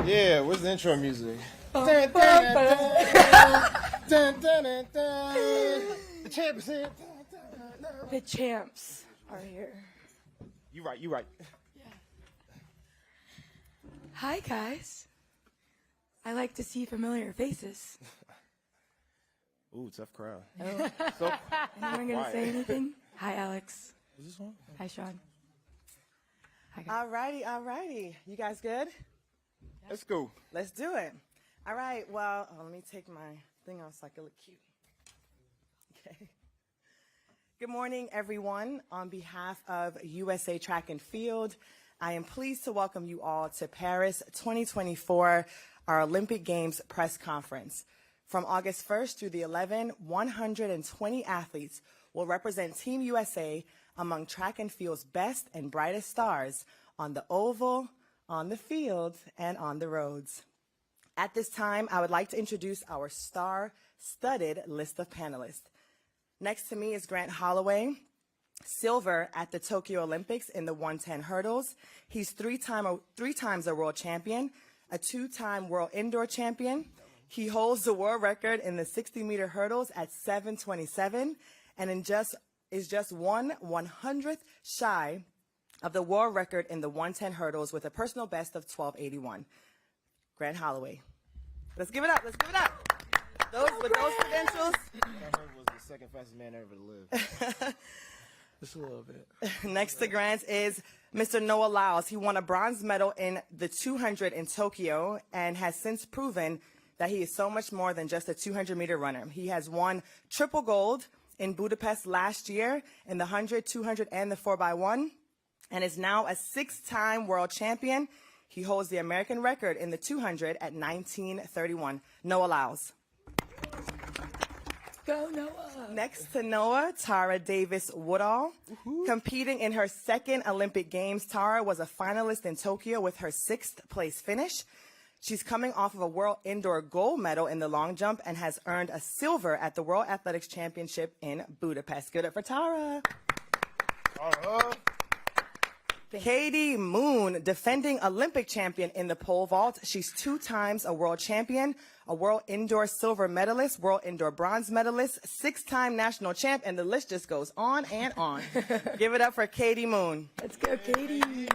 Yeah, where's the intro music? The champs here. The champs are here. You right. Hi, guys. I like to see familiar faces. Ooh, tough crowd. Oh. So, Anyone going to say anything? Hi, Alex. is this one? Hi, Sean. Hi, guys. Alrighty. You guys good? Let's go. Let's do it. All right. Well, let me take my thing off so I can look cute. Okay. Good morning, everyone. On behalf of USA Track and Field, I am pleased to welcome you all to Paris 2024, our Olympic Games press conference. From August 1st through the 11th, 120 athletes will represent Team USA among track and field's best and brightest stars on the oval, on the field, and on the roads. At this time, I would like to introduce our star-studded list of panelists. Next to me is Grant Holloway, silver at the Tokyo Olympics in the 110 hurdles. He's three times a world champion, a two-time world indoor champion. He holds the world record in the 60-meter hurdles at 7:27, and is just 1/100th shy of the world record in the 110 hurdles with a personal best of 12:81. Grant Holloway. Let's give it up. With those credentials. I heard was the second fastest man ever to live. Just a little bit. Next to Grant is Mr. Noah Lyles. He won a bronze medal in the 200 in Tokyo and has since proven that he is so much more than just a 200-meter runner. He has won triple gold in Budapest last year in the 100, 200, and the 4x1, and is now a six-time world champion. He holds the American record in the 200 at 19:31. Noah Lyles. Go, Noah. Next to Noah, Tara Davis Woodall. Competing in her second Olympic Games, Tara was a finalist in Tokyo with her sixth place finish. She's coming off of a World Indoor gold medal in the long jump and has earned a silver at the World Athletics Championship in Budapest. Good up for Tara. Katie Moon, defending Olympic champion in the pole vault. She's two times a world champion, a world indoor silver medalist, world indoor bronze medalist, six-time national champ, and the list just goes on and on. Give it up for Katie Moon. Let's go, Katie.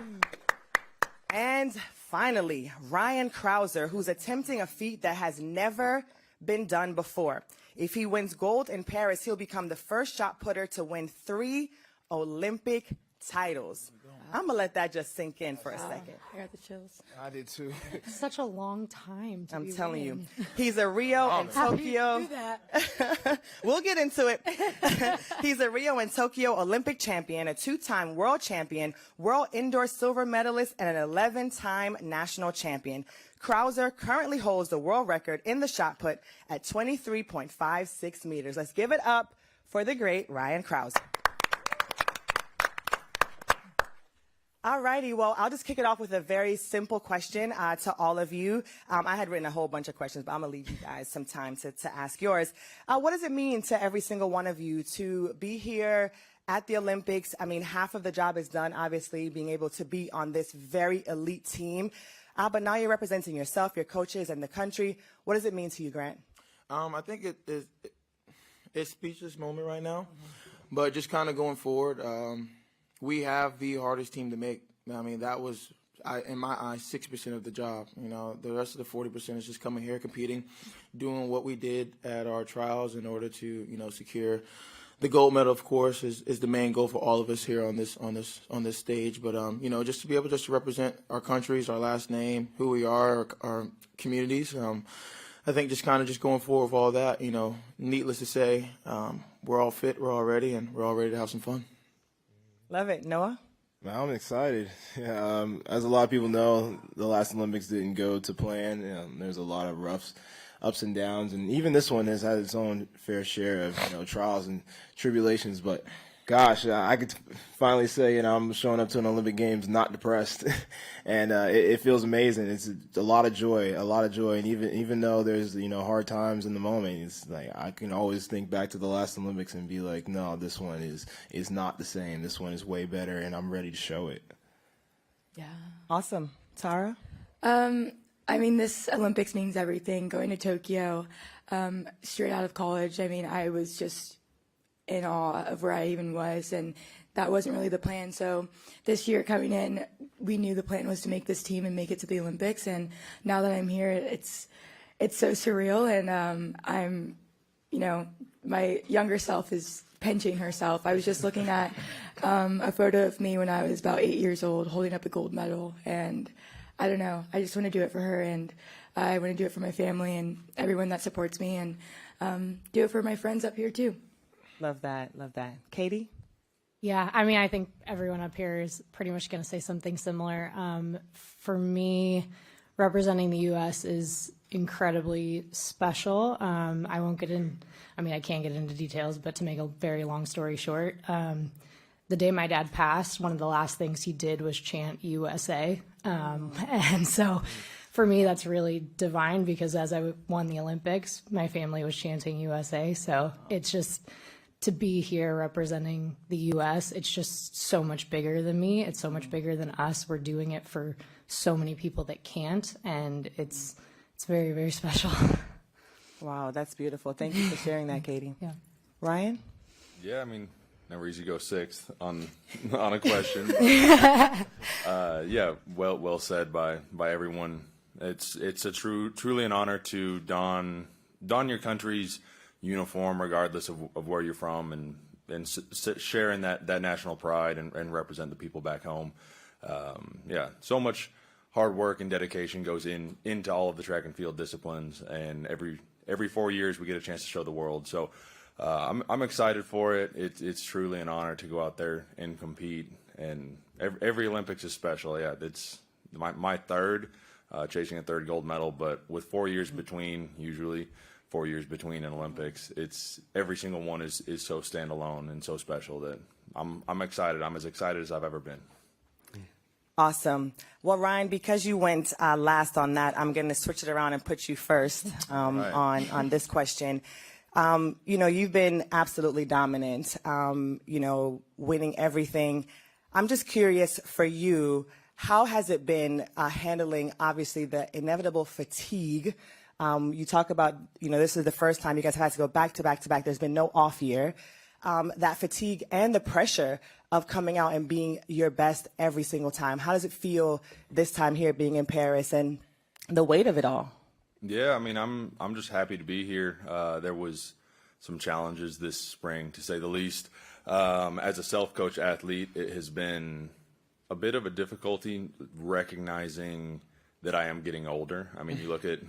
And finally, Ryan Krauser, who's attempting a feat that has never been done before. If he wins gold in Paris, he'll become the first shot putter to win 3 Olympic titles. I'm going to let that just sink in for a second. I got the chills. I did too. Such a long time to I'm be telling you. winning. He's a Rio and Tokyo. Do that. We'll get into it. He's a Rio and Tokyo Olympic champion, a two-time world champion, world indoor silver medalist, and an 11-time national champion. Krauser currently holds the world record in the shot put at 23.56 meters. Let's give it up for the great Ryan Krauser. All righty, well, I'll just kick it off with a very simple question to all of you. I had written a whole bunch of questions, but I'm going to leave you guys some time to ask yours. What does it mean to every single one of you to be here at the Olympics? I mean, half of the job is done, obviously, being able to be on this very elite team. But now you're representing yourself, your coaches, and the country. What does it mean to you, Grant? I think it's a speechless moment right now, but just kind of going forward, we have the hardest team to make. I mean, that was, in my eyes, 6% of the job. You know, the rest of the 40% is just coming here, competing, doing what we did at our trials in order to, you know, secure the gold medal. Of course, is the main goal for all of us here on this stage. But you know, just to be able just to represent our countries, our last name, who we are, our communities. I think just kind of just going forward with all that. You know, needless to say, we're all fit, we're all ready, and we're all ready to have some fun. Love it. Noah? I'm excited. Yeah, as a lot of people know, the last Olympics didn't go to plan. There's a lot of ups and downs, and even this one has had its own fair share of trials and tribulations. But gosh, I could finally say I'm showing up to an Olympic Games not depressed, and it feels amazing. It's a lot of joy, and even though there's hard times in the moment, it's like I can always think back to the last Olympics and be like, no, this one is not the same. This one is way better, and I'm ready to show it. Yeah. Awesome. Tara? I mean, this Olympics means everything. Going to Tokyo, straight out of college, I mean, I was just in awe of where I even was, and that wasn't really the plan. So this year coming in, we knew the plan was to make this team and make it to the Olympics. And now that I'm here, it's so surreal, and I'm, my younger self is pinching herself. I was just looking at a photo of me when I was about 8 years old holding up a gold medal, and I don't know, I just want to do it for her, and I want to do it for my family and everyone that supports me, and do it for my friends up here too. Love that. Love that. Katie? Yeah, I mean, I think everyone up here is pretty much going to say something similar. For me, representing the U.S. is incredibly special. I won't get in, I mean, I can't get into details, but to make a very long story short, the day my dad passed, one of the last things he did was chant USA. And so for me, that's really divine, because as I won the Olympics, my family was chanting USA. So it's just, to be here representing the U.S., it's just so much bigger than me. It's so much bigger than us. We're doing it for so many people that can't, and it's very, very special. Wow, that's beautiful. Thank you for sharing that, Katie. Yeah. Ryan? Yeah, I mean, never easy to go sixth on a question. Yeah, well said by everyone. It's a truly an honor to don your country's uniform, regardless of where you're from, and share in that national pride and represent the people back home. Yeah, so much hard work and dedication goes into all of the track and field disciplines, and every 4 years we get a chance to show the world. So I'm excited for it. It's truly an honor to go out there and compete, and every Olympics is special. Yeah, it's my third, chasing a third gold medal, but with 4 years between, usually 4 years between an Olympics, it's every single one is so standalone and so special that I'm excited. I'm as excited as I've ever been. Awesome. Well, Ryan, because you went last on that, I'm going to switch it around and put you first on this question. You've been absolutely dominant, winning everything. I'm just curious for you, how has it been handling, obviously, the inevitable fatigue? You talk about, this is the first time you guys have had to go back to back to back. There's been no off year. That fatigue and the pressure of coming out and being your best every single time. How does it feel this time here being in Paris and the weight of it all? Yeah, I mean, I'm just happy to be here. There was some challenges this spring, to say the least. As a self-coach athlete, it has been a bit of a difficulty recognizing that I am getting older. I mean, you look at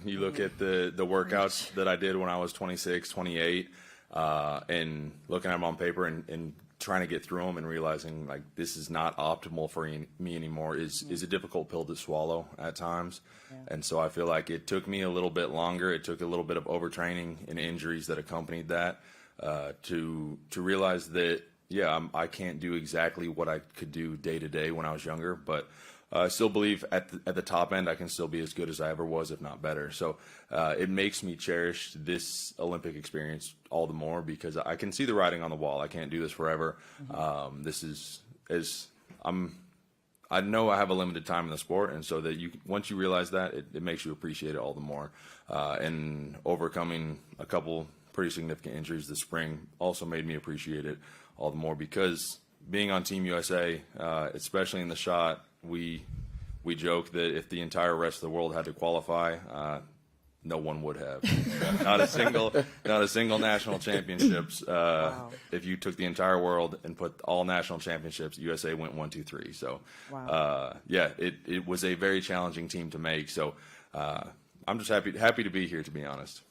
the workouts that I did when I was 26, 28, and looking at them on paper and trying to get through them and realizing like this is not optimal for me anymore is a difficult pill to swallow at times. Yeah. And so I feel like it took me a little bit longer. It took a little bit of overtraining and injuries that accompanied that to realize that, yeah, I can't do exactly what I could do day to day when I was younger, but I still believe at the top end I can still be as good as I ever was, if not better. So it makes me cherish this Olympic experience all the more because I can see the writing on the wall. I can't do this forever. Mm-hmm. I know I have a limited time in the sport, and so that once you realize that, it makes you appreciate it all the more. And overcoming a couple pretty significant injuries this spring also made me appreciate it all the more because being on Team USA, especially in the shot, we joke that if the entire rest of the world had to qualify, no one would have. Not a single national championships. Wow. If you took the entire world and put all national championships, USA went 1, 2, 3. So, wow. Yeah, it was a very challenging team to make. So, I'm just happy to be here, to be honest.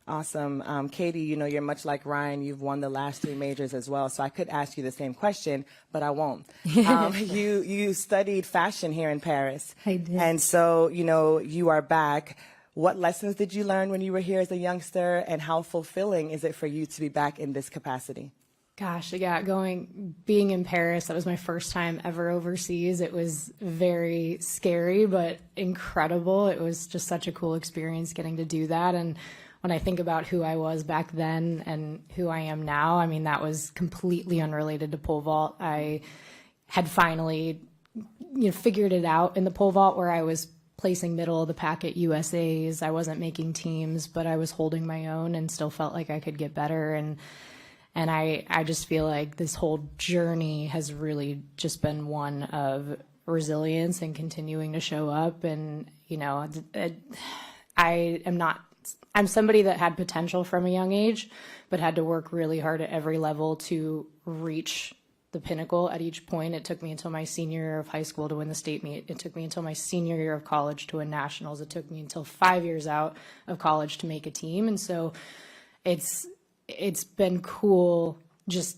Awesome. Katie, you're much like Ryan. You've won the last 3 majors as well. So I could ask you the same question, but I won't. You studied fashion here in Paris. I did. And so, you are back. What lessons did you learn when you were here as a youngster, and how fulfilling is it for you to be back in this capacity? Gosh, yeah, being in Paris, that was my first time ever overseas. It was very scary, but incredible. It was just such a cool experience getting to do that. And when I think about who I was back then and who I am now, I mean, that was completely unrelated to pole vault. I had finally, figured it out in the pole vault where I was placing middle of the pack at USA's. I wasn't making teams, but I was holding my own and still felt like I could get better. And I just feel like this whole journey has really just been one of resilience and continuing to show up. And, you know, I'm somebody that had potential from a young age, but had to work really hard at every level to reach the pinnacle at each point. It took me until my senior year of high school to win the state meet. It took me until my senior year of college to win nationals. It took me until 5 years out of college to make a team. And so it's been cool just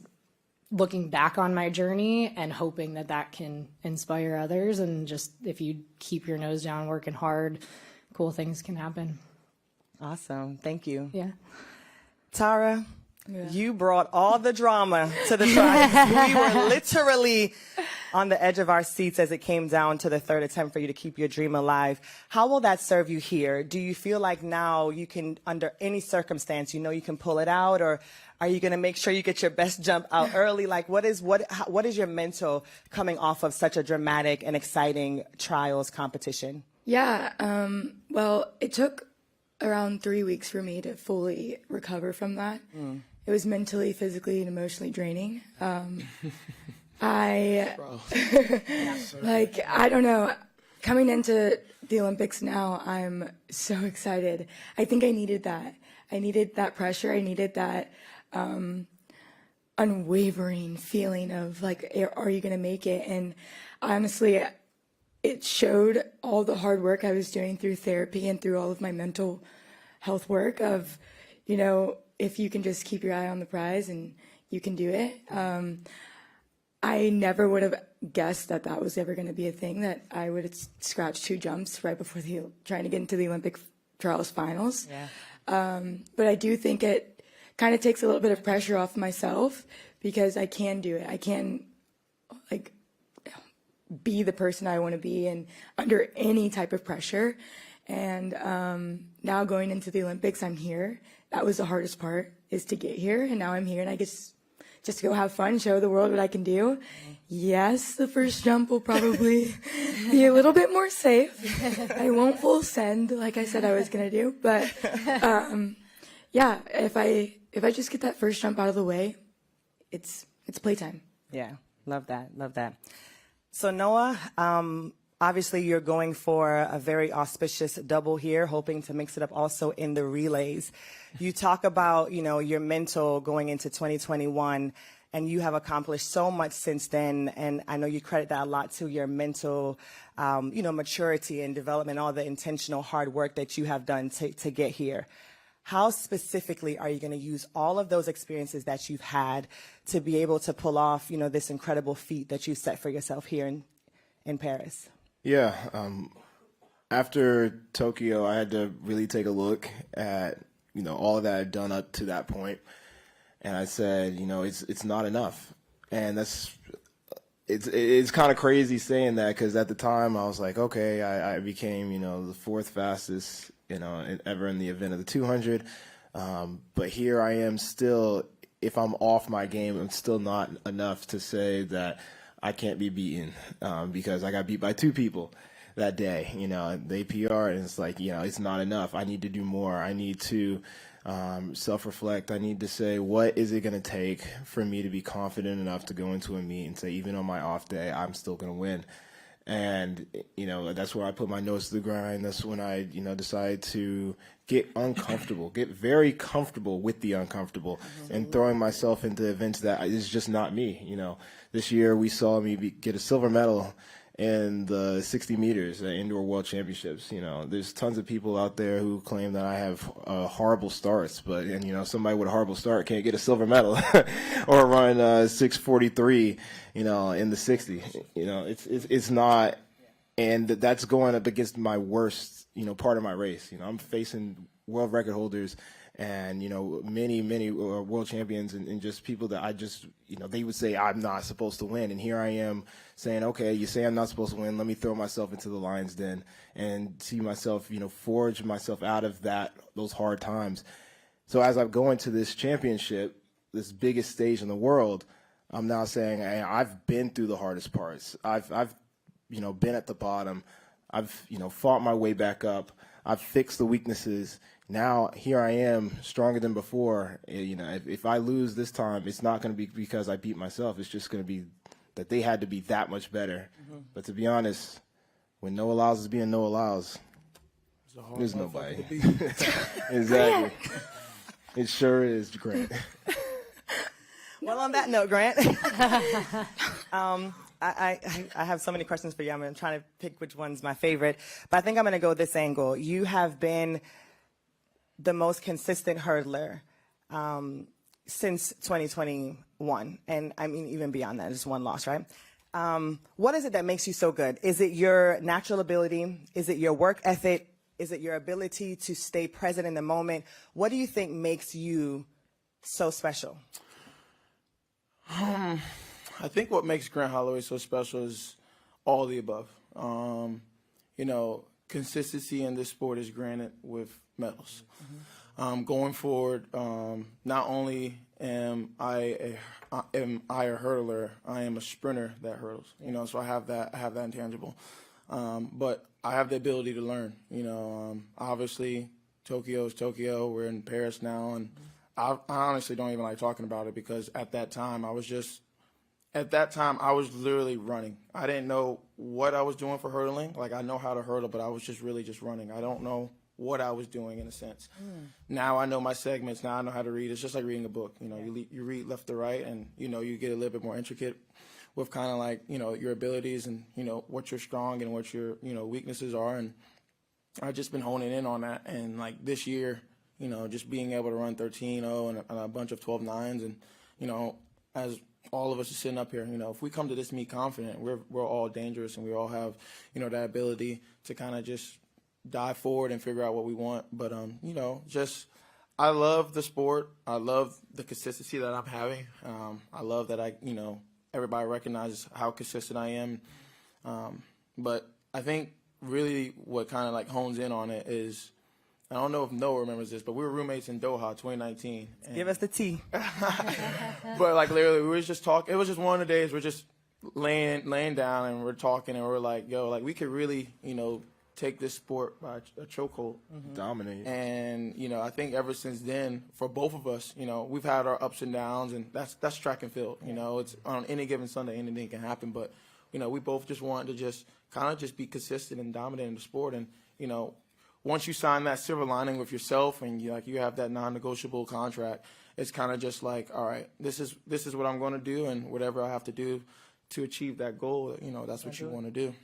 looking back on my journey and hoping that that can inspire others. And just if you keep your nose down, working hard, cool things can happen. Awesome. Thank you. Yeah. Tara, you brought all the drama to the trials. We were literally on the edge of our seats as it came down to the third attempt for you to keep your dream alive. How will that serve you here? Do you feel like now you can, under any circumstance, you know you can pull it out, or are you going to make sure you get your best jump out early? Like, what is your mental coming off of such a dramatic and exciting trials competition? Yeah, well, it took around 3 weeks for me to fully recover from that. It was mentally, physically, and emotionally draining. I don't know. Coming into the Olympics now, I'm so excited. I think I needed that. I needed that pressure. I needed that unwavering feeling of like, are you going to make it? And honestly, it showed all the hard work I was doing through therapy and through all of my mental health work of, you know, if you can just keep your eye on the prize and you can do it. I never would have guessed that that was ever going to be a thing, that I would scratch 2 jumps right before trying to get into the Olympic trials finals. Yeah. But I do think it kind of takes a little bit of pressure off myself because I can do it. I can like be the person I want to be and under any type of pressure. And now going into the Olympics, I'm here. That was the hardest part, is to get here. And now I'm here and I guess just to go have fun, show the world what I can do. Yes, the first jump will probably be a little bit more safe. I won't full send like I said I was going to do. But yeah, if I just get that first jump out of the way, it's playtime. Yeah, love that. So Noah, obviously you're going for a very auspicious double here, hoping to mix it up also in the relays. You talk about, you know, your mental going into 2021, and you have accomplished so much since then. And I know you credit that a lot to your mental, maturity and development, all the intentional hard work that you have done to get here. How specifically are you going to use all of those experiences that you've had to be able to pull off, you know, this incredible feat that you set for yourself here in Paris? Yeah. After Tokyo, I had to really take a look at, you know, all that I'd done up to that point. And I said, you know, it's not enough. And it's kind of crazy saying that, because at the time I was like, okay, I became, you know, the 4th fastest, you know, ever in the event of the 200. But here I am still, if I'm off my game, I'm still not enough to say that I can't be beaten, because I got beat by 2 people that day. You know, they PR, and it's like, you know, it's not enough. I need to do more. I need to self-reflect. I need to say, what is it going to take for me to be confident enough to go into a meet and say, even on my off day, I'm still going to win. And, you know, that's where I put my nose to the grind. That's when I, you know, decided to get uncomfortable, get very comfortable with the uncomfortable, and throwing myself into events that is just not me. You know, this year we saw me get a silver medal in the 60 meters at Indoor World Championships. You know, there's tons of people out there who claim that I have horrible starts, and you know, somebody with a horrible start can't get a silver medal or run 6:43, you know, in the 60. You know, it's not, and that's going up against my worst, you know, part of my race. You know, I'm facing world record holders and, you know, many world champions and just people that I just, you know, they would say I'm not supposed to win. And here I am saying, okay, you say I'm not supposed to win. Let me throw myself into the lion's den and see myself, you know, forge myself out of those hard times. So as I'm going to this championship, this biggest stage in the world, I'm now saying, hey, I've been through the hardest parts. I've you know, been at the bottom. I've, fought my way back up. I've fixed the weaknesses. Now here I am, stronger than before. If I lose this time, it's not going to be because I beat myself. It's just going to be that they had to be that much better. But to be honest, when Noah Lyles is being Noah Lyles, there's nobody. Exactly. It sure is, Grant. Well, on that note, Grant, I have so many questions for you. I'm trying to pick which one's my favorite, but I think I'm going to go this angle. You have been the most consistent hurdler since 2021, and I mean even beyond that, just one loss, right? What is it that makes you so good? Is it your natural ability? Is it your work ethic? Is it your ability to stay present in the moment? What do you think makes you so special? I think what makes Grant Holloway so special is all the above. Consistency in this sport is granted with medals. Going forward, not only am I a hurdler, I am a sprinter that hurdles. So I have that intangible. But I have the ability to learn. Obviously Tokyo is Tokyo. We're in Paris now, and I honestly don't even like talking about it because at that time I was literally running. I didn't know what I was doing for hurdling. Like, I know how to hurdle, but I was just really just running. I don't know what I was doing in a sense. Now I know my segments. Now I know how to read. It's just like reading a book. You read left to right, and you get a little bit more intricate with kind of like your abilities and what you're strong and what your weaknesses are. And I've just been honing in on that. And like this year, just being able to run 13.0 and a bunch of 12.9s, and as all of us are sitting up here, if we come to this meet confident, we're all dangerous, and we all have that ability to kind of just dive forward and figure out what we want. But I love the sport. I love the consistency that I'm having. I love that everybody recognizes how consistent I am. But I think really what kind of like hones in on it is, I don't know if Noah remembers this, but we were roommates in Doha 2019. Give us the tea. But like literally, we was just talking. It was just one of the days we're just laying down and we're talking, and we're like, yo, like we could really, take this sport by a chokehold. Dominate. And, I think ever since then, for both of us, we've had our ups and downs, and that's track and field. It's on any given Sunday, anything can happen. But, we both just wanted to just kind of just be consistent and dominate in the sport. And, once you sign that silver lining with yourself and you have that non-negotiable contract, it's kind of just like, all right, this is what I'm going to do, and whatever I have to do to achieve that goal, that's what you want to do.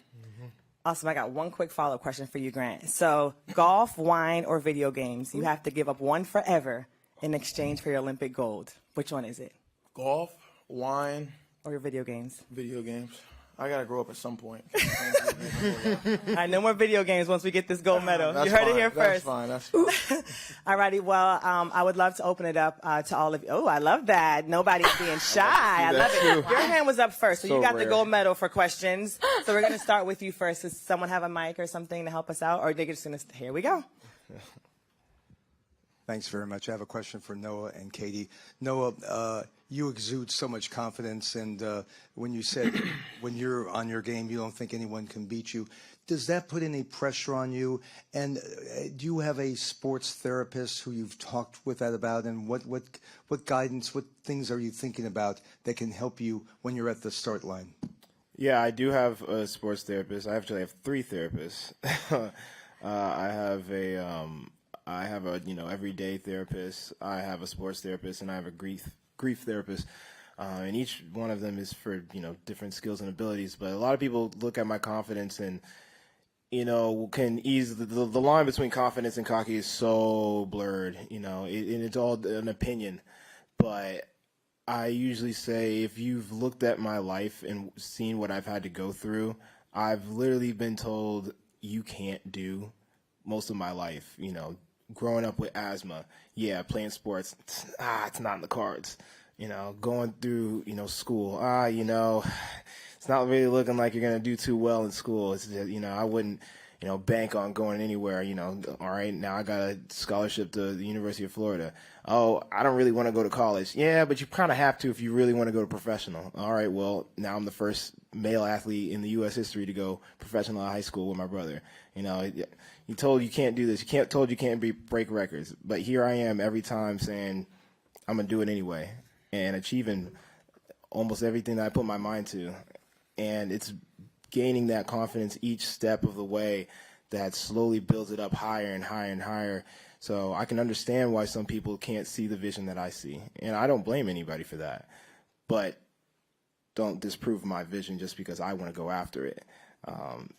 Awesome. I got one quick follow-up question for you, Grant. So golf, wine, or video games, you have to give up one forever in exchange for your Olympic gold. Which one is it? Golf, wine, Or your video games? video games. I got to grow up at some point. All right, no more video games once we get this gold medal. That's You heard it fine. here first. That's fine. All righty. Well, I would love to open it up to all of you. Oh, I love that. Nobody's being shy. I love it. Your hand was up first, so you got the rare. gold medal for questions. So we're going to start with you first. Does someone have a mic or something to help us out? Or they're just going to, here we go. Thanks very much. I have a question for Noah and Katie. Noah, you exude so much confidence, and when you said when you're on your game, you don't think anyone can beat you. Does that put any pressure on you? And do you have a sports therapist who you've talked with that about? And what guidance, what things are you thinking about that can help you when you're at the start line? Yeah, I do have a sports therapist. I actually have 3 therapists. I have a everyday therapist. I have a sports therapist, and I have a grief therapist. And each one of them is for different skills and abilities. But a lot of people look at my confidence and can easily the line between confidence and cocky is so blurred. And it's all an opinion. But I usually say, if you've looked at my life and seen what I've had to go through, I've literally been told you can't do most of my life. Growing up with asthma, playing sports, it's not in the cards. Going through, school, it's not really looking like you're going to do too well in school. It's just, I wouldn't, bank on going anywhere. All right, now I got a scholarship to the University of Florida. Oh, I don't really want to go to college. Yeah, but you kind of have to if you really want to go to professional. All right, well, now I'm the first male athlete in the U.S. history to go professional at high school with my brother. You told you can't do this. Told you can't break records. But here I am every time saying I'm going to do it anyway and achieving almost everything that I put my mind to. And it's gaining that confidence each step of the way that slowly builds it up higher and higher and higher. So I can understand why some people can't see the vision that I see. And I don't blame anybody for that. But don't disprove my vision just because I want to go after it.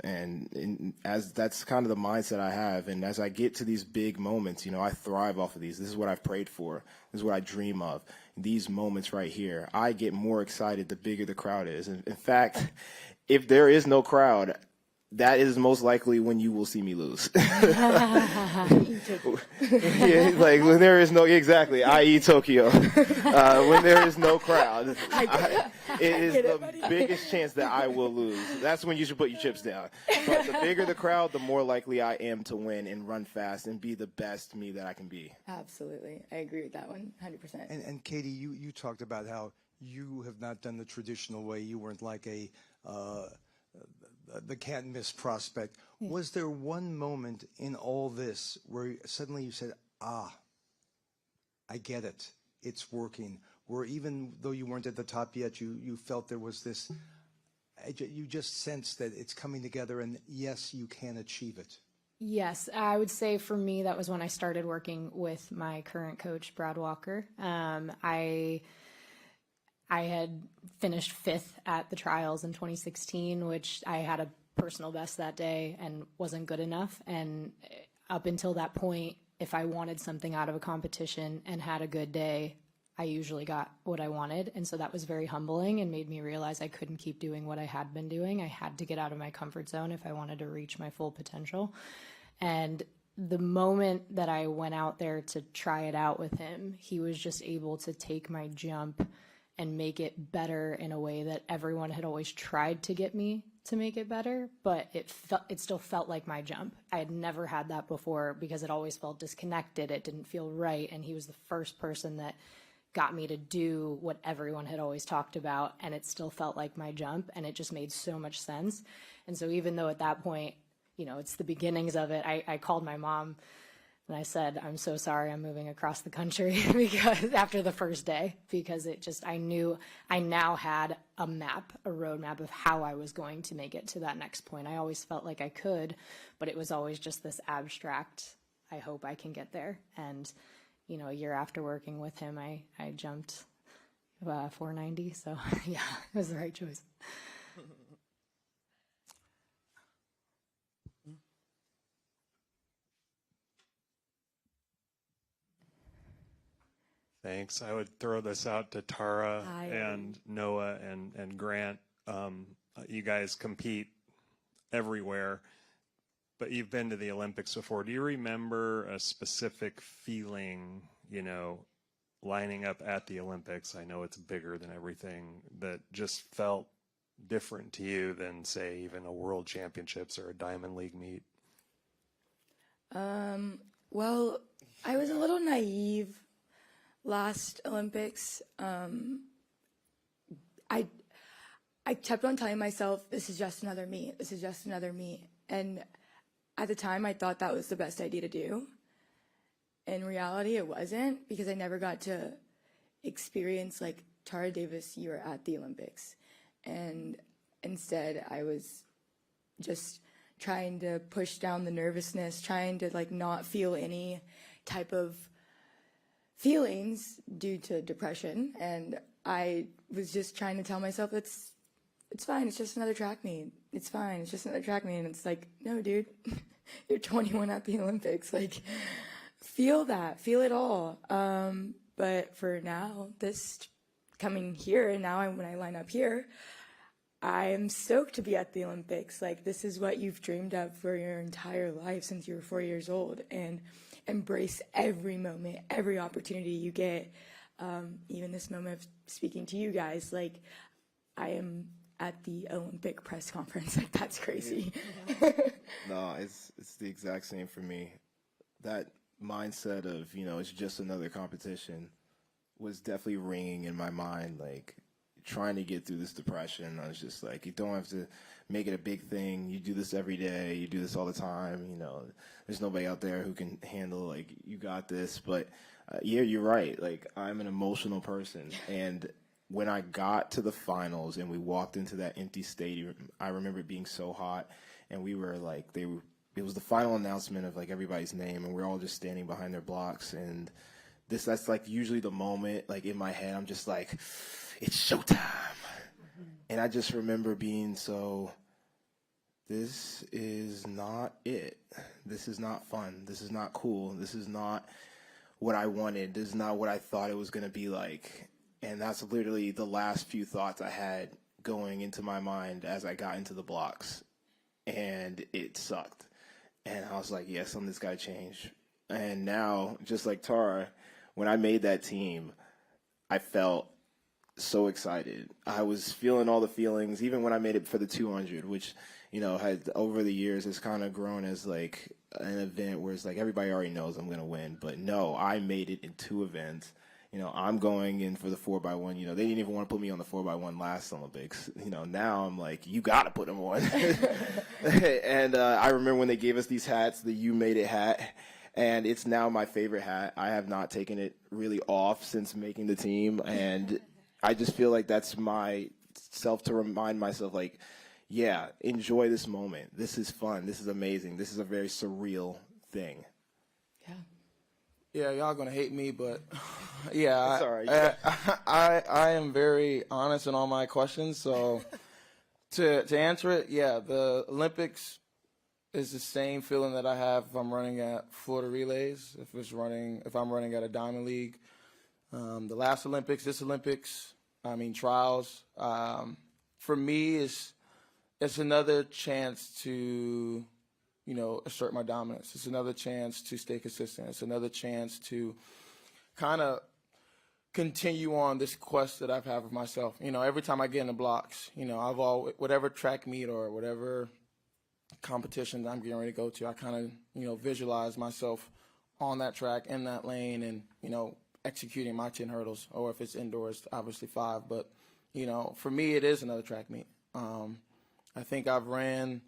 And as that's kind of the mindset I have. And as I get to these big moments, I thrive off of these. This is what I've prayed for. This is what I dream of. These moments right here, I get more excited the bigger the crowd is. In fact, if there is no crowd, that is most likely when you will see me lose. Yeah, like when there is no, exactly, i.e. Tokyo. When there is no crowd, it is the biggest chance that I will lose. That's when you should put your chips down. But the bigger the crowd, the more likely I am to win and run fast and be the best me that I can be. Absolutely. I agree with that one, 100%. And Katie, you talked about how you have not done the traditional way. You weren't like the can't miss prospect. Was there one moment in all this where suddenly you said, I get it, it's working, where even though you weren't at the top yet, you felt there was this, you just sensed that it's coming together and yes, you can achieve it? Yes, I would say for me, that was when I started working with my current coach, Brad Walker. I had finished 5th at the trials in 2016, which I had a personal best that day and wasn't good enough. And up until that point, if I wanted something out of a competition and had a good day, I usually got what I wanted. And so that was very humbling and made me realize I couldn't keep doing what I had been doing. I had to get out of my comfort zone if I wanted to reach my full potential. And the moment that I went out there to try it out with him, he was just able to take my jump and make it better in a way that everyone had always tried to get me to make it better, but it still felt like my jump. I had never had that before because it always felt disconnected. It didn't feel right, and he was the first person that got me to do what everyone had always talked about, and it still felt like my jump, and it just made so much sense. And so even though at that point, it's the beginnings of it, I called my mom and I said, I'm so sorry I'm moving across the country because after the first day, because I knew I now had a roadmap of how I was going to make it to that next point. I always felt like I could, but it was always just this abstract, I hope I can get there. And, a year after working with him, I jumped 490. So yeah, it was the right choice. Thanks. I would throw this out to Tara Hi. and Noah and Grant. You guys compete everywhere, but you've been to the Olympics before. Do you remember a specific feeling, lining up at the Olympics? I know it's bigger than everything, that just felt different to you than, say, even a World Championships or a Diamond League meet? Well, I was a little naive last Olympics. I kept on telling myself, this is just another meet. This is just another meet. And at the time, I thought that was the best idea to do. In reality, it wasn't, because I never got to experience, like, Tara Davis, you were at the Olympics. And instead, I was just trying to push down the nervousness, trying to, like, not feel any type of feelings due to depression. And I was just trying to tell myself, it's fine, it's just another track meet. It's fine, it's just another track meet. And it's like, no, dude, you're 21 at the Olympics. Like, feel that, feel it all. But for now, this coming here, and now when I line up here, I am stoked to be at the Olympics. Like, this is what you've dreamed of for your entire life since you were 4 years old. And embrace every moment, every opportunity you get. Even this moment of speaking to you guys, like, I am at the Olympic press conference. Like, that's crazy. No, it's the exact same for me. That mindset of, it's just another competition was definitely ringing in my mind, like trying to get through this depression. I was just like, you don't have to make it a big thing. You do this every day. You do this all the time. There's nobody out there who can handle, like, you got this. But yeah, you're right. Like, I'm an emotional person. And when I got to the finals and we walked into that empty stadium, I remember it being so hot. And we were like, it was the final announcement of like everybody's name, and we're all just standing behind their blocks. And that's like usually the moment, like in my head, I'm just like, it's showtime. And I just remember being so, this is not it. This is not fun. This is not cool. This is not what I wanted. This is not what I thought it was going to be like. And that's literally the last few thoughts I had going into my mind as I got into the blocks. And it sucked. And I was like, yeah, something this guy changed. And now, just like Tara, when I made that team, I felt so excited. I was feeling all the feelings, even when I made it for the 200, which, had over the years has kind of grown as like an event where it's like everybody already knows I'm going to win. But no, I made it in 2 events. I'm going in for the 4x1. They didn't even want to put me on the 4x1 last Olympics. Now I'm like, you got to put them on. And I remember when they gave us these hats, the You Made It hat, and it's now my favorite hat. I have not taken it really off since making the team, and I just feel like that's myself to remind myself, like, yeah, enjoy this moment. This is fun. This is amazing. This is a very surreal thing. Yeah. Yeah, y'all gonna hate me, but yeah, It's all right. I am very honest in all my questions. So to answer it, yeah, the Olympics is the same feeling that I have if I'm running at Florida Relays, if I'm running at a Diamond League. The last Olympics, this Olympics, trials. For me, it's another chance to assert my dominance. It's another chance to stay consistent. It's another chance to kind of continue on this quest that I've had with myself. Every time I get in the blocks, I've always, whatever track meet or whatever competition that I'm getting ready to go to, I kind of, visualize myself on that track, in that lane, and, executing my 10 hurdles, or if it's indoors, obviously 5. But, for me, it is another track meet. I think I've ran,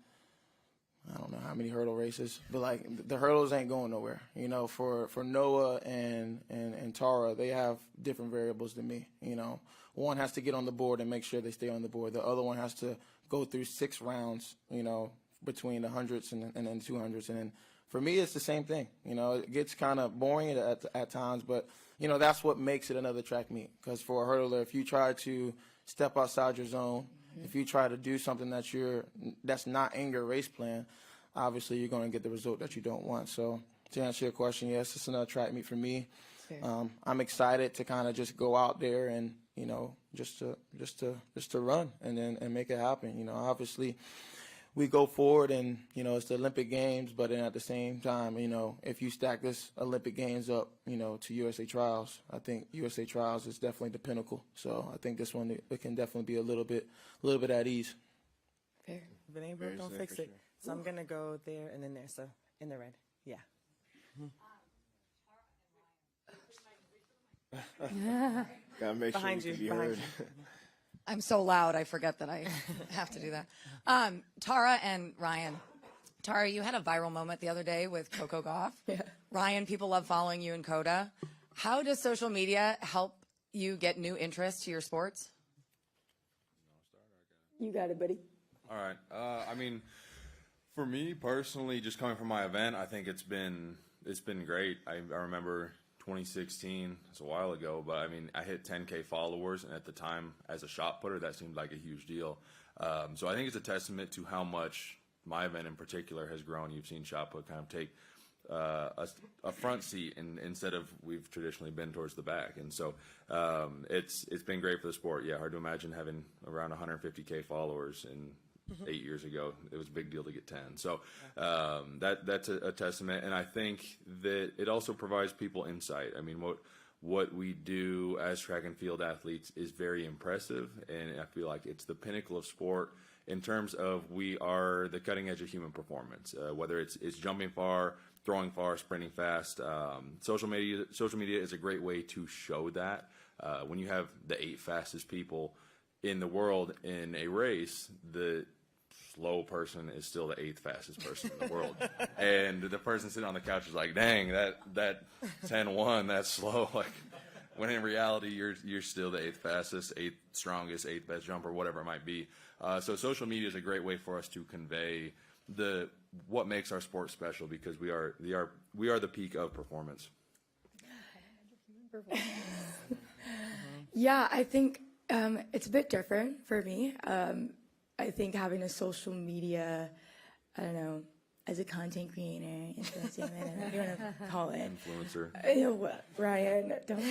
I don't know how many hurdle races, but like the hurdles ain't going nowhere. For Noah and Tara, they have different variables than me. One has to get on the board and make sure they stay on the board. The other one has to go through 6 rounds, between the hundreds and then 200s. And then for me, it's the same thing. It gets kind of boring at times, but that's what makes it another track meet. Because for a hurdler, if you try to step outside your zone, if you try to do something that's not in your race plan, obviously you're going to get the result that you don't want. So to answer your question, yes, it's another track meet for me. I'm excited to kind of just go out there and just to run and make it happen. Obviously we go forward and it's the Olympic Games, but then at the same time, if you stack this Olympic Games up, to USA Trials, I think USA Trials is definitely the pinnacle. So I think this one it can definitely be a little bit at ease. Fair. If it ain't broke, don't fix it. So I'm going to go there and then there. So in the red. Yeah. Gotta make Behind sure you, you can be behind heard. I'm so loud, I forget that I have to do that. Tara and Ryan. Tara, you had a viral moment the other day with Coco Gauff. Yeah. Ryan, people love following you in COTA. How does social media help you get new interest to your sports? You got it, buddy. All right. For me personally, just coming from my event, I think it's been great. I remember 2016, it's a while ago, but I hit 10K followers, and at the time, as a shot putter, that seemed like a huge deal. So I think it's a testament to how much my event in particular has grown. You've seen shot put kind of take a front seat, and instead of we've traditionally been towards the back, and so it's been great for the sport. Yeah, hard to imagine having around 150K followers in 8 years ago. It was a big deal to get 10. So that's a testament, and I think that it also provides people insight. what we do as track and field athletes is very impressive, and I feel like it's the pinnacle of sport in terms of we are the cutting edge of human performance, whether it's jumping far, throwing far, sprinting fast. Social media is a great way to show that. When you have the 8 fastest people in the world in a race, the slow person is still the 8th fastest person in the world. And the person sitting on the couch is like, dang, that 10-1, that's slow. Like, when in reality, you're still the 8th fastest, 8th strongest, 8th best jumper, whatever it might be. So social media is a great way for us to convey what makes our sport special, because we are the peak of performance. Yeah, I think it's a bit different for me. I think having a social media, I don't know, as a content creator, influencer, whatever you want to call it. Influencer. You know what, Ryan, don't.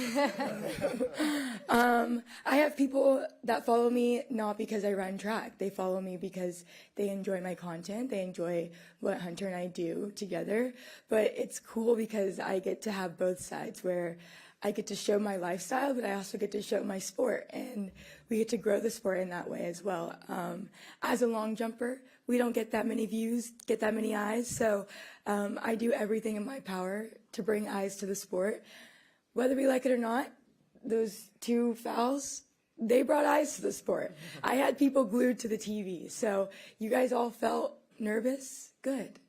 I have people that follow me not because I run track. They follow me because they enjoy my content. They enjoy what Hunter and I do together. But it's cool because I get to have both sides, where I get to show my lifestyle, but I also get to show my sport, and we get to grow the sport in that way as well. As a long jumper, we don't get that many views, get that many eyes, so I do everything in my power to bring eyes to the sport. Whether we like it or not, those 2 fouls, they brought eyes to the sport. I had people glued to the TV, so you guys all felt nervous? Good.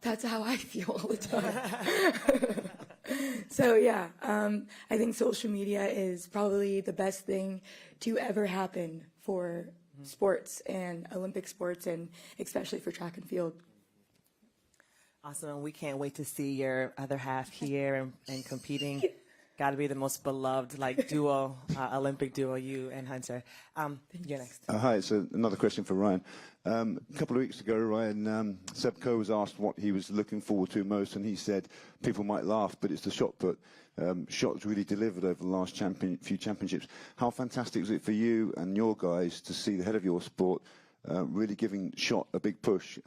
That's how I feel all the time. So yeah, I think social media is probably the best thing to ever happen for sports and Olympic sports, and especially for track and field. Awesome, and we can't wait to see your other half here and competing. Got to be the most beloved duo, Olympic duo, you and Hunter. You're next. Hi, so another question for Ryan. A couple of weeks ago, Ryan, Seb Coe was asked what he was looking forward to most, and he said, people might laugh, but it's the shot put. Shots really delivered over the last few championships. How fantastic was it for you and your guys to see the head of your sport really giving shot a big push?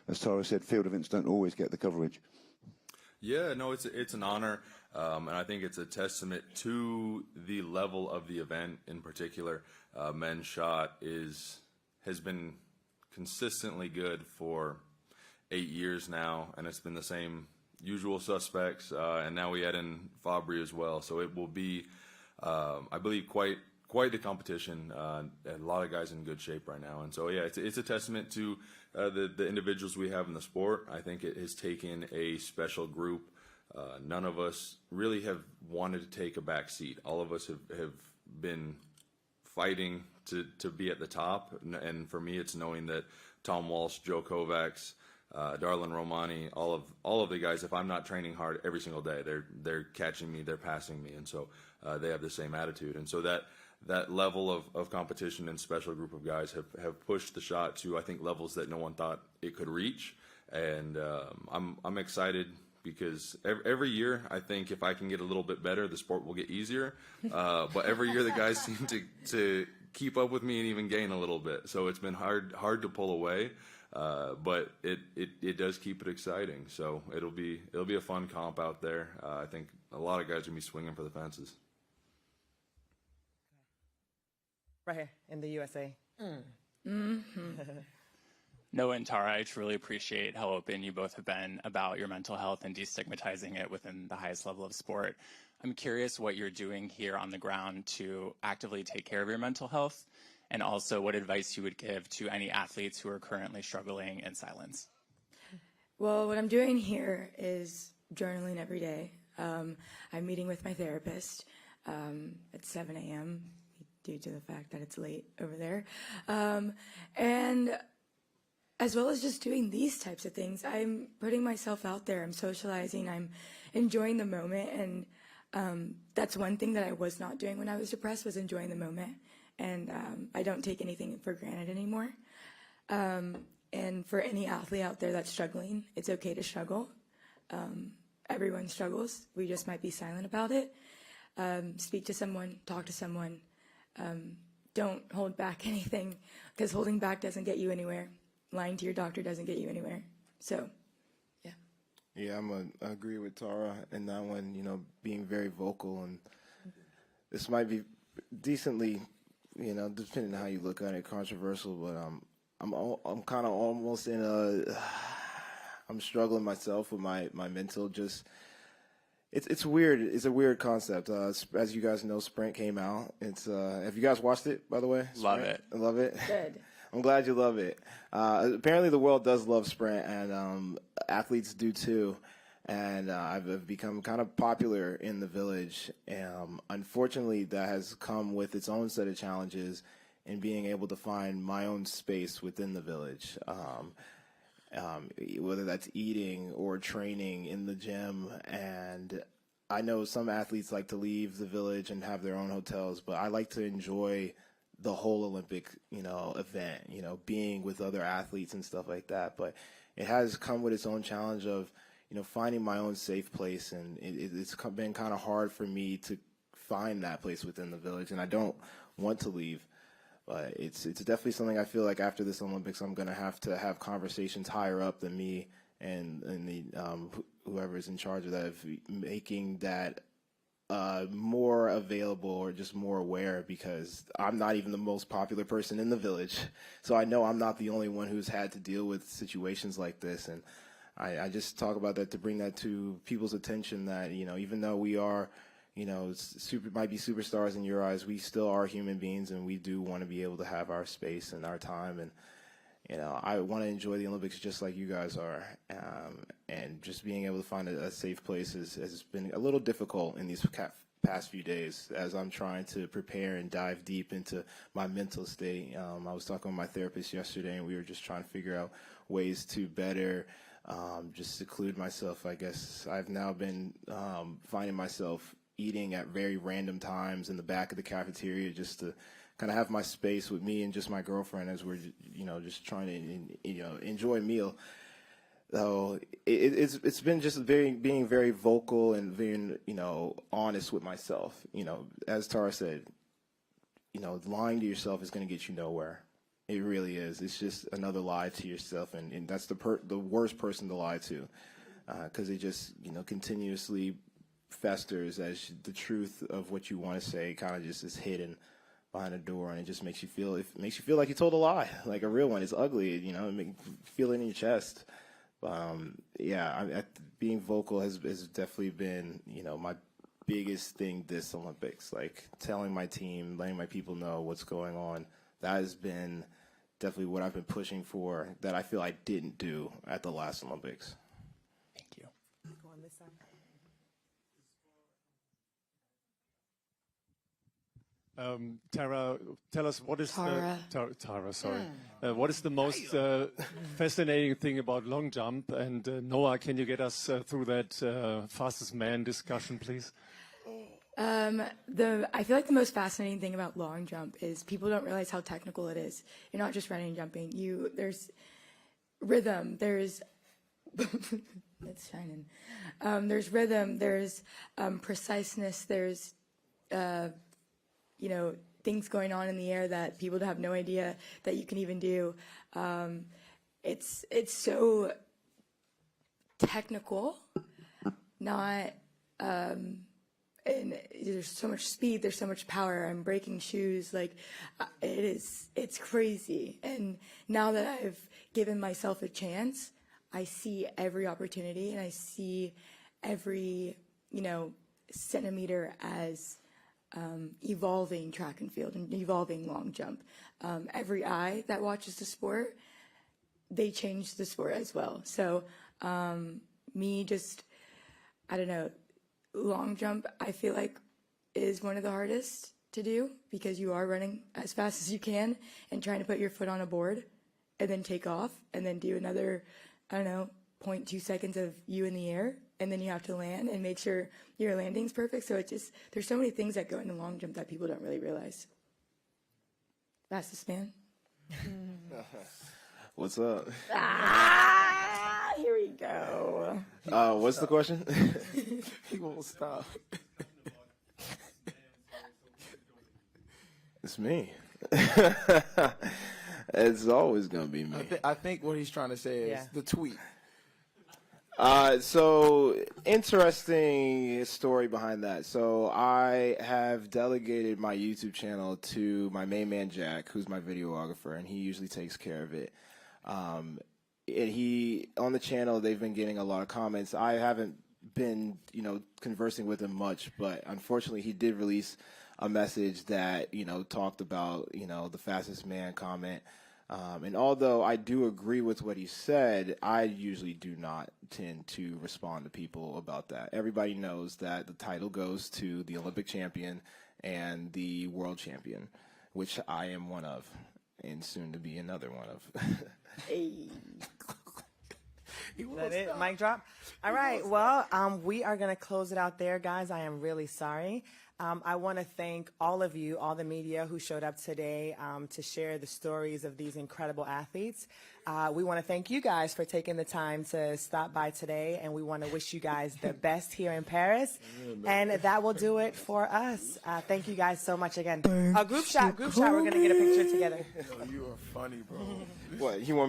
As Tara said, field events don't always get the coverage. Yeah, no, it's an honor, and I think it's a testament to the level of the event in particular. Men's shot has been consistently good for 8 years now, and it's been the same usual suspects, and now we add in Fabry as well. So it will be, I believe, quite the competition. A lot of guys in good shape right now, and so yeah, it's a testament to the individuals we have in the sport. I think it has taken a special group. None of us really have wanted to take a back seat. All of us have been fighting to be at the top, and for me, it's knowing that Tom Walsh, Joe Kovacs, Darlin Romani, all of the guys, if I'm not training hard every single day, they're catching me, they're passing me, and so they have the same attitude, and so that level of competition and special group of guys have pushed the shot to, I think, levels that no one thought it could reach, and I'm excited because every year I think if I can get a little bit better, the sport will get easier, but every year the guys seem to keep up with me and even gain a little bit, so it's been hard to pull away. But it does keep it exciting. So it'll be a fun comp out there. I think a lot of guys are gonna be swinging for the fences. Right here in the USA. Noah and Tara, I truly appreciate how open you both have been about your mental health and destigmatizing it within the highest level of sport. I'm curious what you're doing here on the ground to actively take care of your mental health, and also what advice you would give to any athletes who are currently struggling in silence. Well, what I'm doing here is journaling every day. I'm meeting with my therapist at 7 a.m. due to the fact that it's late over there. And as well as just doing these types of things, I'm putting myself out there. I'm socializing. I'm enjoying the moment. And that's one thing that I was not doing when I was depressed, was enjoying the moment. And I don't take anything for granted anymore. And for any athlete out there that's struggling, it's okay to struggle. Everyone struggles. We just might be silent about it. Speak to someone, talk to someone. Don't hold back anything, because holding back doesn't get you anywhere. Lying to your doctor doesn't get you anywhere. So, yeah. Yeah, I agree with Tara in that one, you know, being very vocal. And this might be decently, you know, depending on how you look at it, controversial, but I'm kind of almost in I'm struggling myself with my mental it's weird. It's a weird concept. As you guys know, Sprint came out. Have you guys watched it, by the way? Love Sprint? it. I love it. Good. I'm glad you love it. Apparently the world does love Sprint, and athletes do too. And I've become kind of popular in the village. Unfortunately, that has come with its own set of challenges in being able to find my own space within the village. Whether that's eating or training in the gym. And I know some athletes like to leave the village and have their own hotels, but I like to enjoy the whole Olympic, you know, event, you know, being with other athletes and stuff like that. But it has come with its own challenge of, you know, finding my own safe place. And it's been kind of hard for me to find that place within the village. And I don't want to leave. But it's definitely something I feel like after this Olympics, I'm going to have conversations higher up than me and the whoever's in charge of that, of making that more available or just more aware, because I'm not even the most popular person in the village. So I know I'm not the only one who's had to deal with situations like this. And I just talk about that to bring that to people's attention that, you know, even though we are, you know, might be superstars in your eyes, we still are human beings, and we do want to be able to have our space and our time. And, you know, I want to enjoy the Olympics just like you guys are. And just being able to find a safe place has been a little difficult in these past few days as I'm trying to prepare and dive deep into my mental state. I was talking with my therapist yesterday, and we were just trying to figure out ways to better just seclude myself, I guess. I've now been finding myself eating at very random times in the back of the cafeteria just to kind of have my space with me and just my girlfriend as we're, you know, just trying to, you know, enjoy a meal. So it's been just being very vocal and being, you know, honest with myself. You know, as Tara said, you know, lying to yourself is going to get you nowhere. It really is. It's just another lie to yourself, and that's the worst person to lie to, because it just, you know, continuously festers as the truth of what you want to say kind of just is hidden behind a door, and it just makes you feel like you told a lie, like a real one. It's ugly, you know, you feel it in your chest. Yeah, being vocal has definitely been, you know, my biggest thing this Olympics, like telling my team, letting my people know what's going on. That has been definitely what I've been pushing for that I feel I didn't do at the last Olympics. Thank you. Go on this side. Tara, tell us what is Tara. Tara, sorry. What is the most fascinating thing about long jump? And Noah, can you get us through that fastest man discussion, please? I feel like the most fascinating thing about long jump is people don't realize how technical it is. You're not just running and jumping. There's rhythm. There's it's shining. There's rhythm. There's preciseness. There's you know, things going on in the air that people have no idea that you can even do. It's so technical, not. And there's so much speed, there's so much power. I'm breaking shoes, like it's crazy. And now that I've given myself a chance, I see every opportunity, and I see every, you know, centimeter as evolving track and field and evolving long jump. Every eye that watches the sport, they change the sport as well. So me just, I don't know, long jump, I feel like, is one of the hardest to do because you are running as fast as you can and trying to put your foot on a board and then take off and then do another, I don't know, 0.2 seconds of you in the air, and then you have to land and make sure your landing's perfect. So there's so many things that go into long jump that people don't really realize. Fastest man. What's up? Here we go. What's the question? He won't stop. It's me. It's always gonna be me. I think what he's trying to say is the tweet. So interesting story behind that. So I have delegated my YouTube channel to my main man Jack, who's my videographer, and he usually takes care of it. And he on the channel, they've been getting a lot of comments. I haven't been, conversing with him much, but unfortunately, he did release a message that talked about the fastest man comment. And although I do agree with what he said, I usually do not tend to respond to people about that. Everybody knows that the title goes to the Olympic champion and the world champion, which I am one of, and soon to be another one of. Hey. Is that it? Mic drop? All right. Well, we are going to close it out there, guys. I am really sorry. I want to thank all of you, all the media who showed up today to share the stories of these incredible athletes. We want to thank you guys for taking the time to stop by today, and we want to wish you guys the best here in Paris. And that will do it for us. Thank you guys so much again. A group shot. We're going to get a picture together. You are funny, bro. What, you want me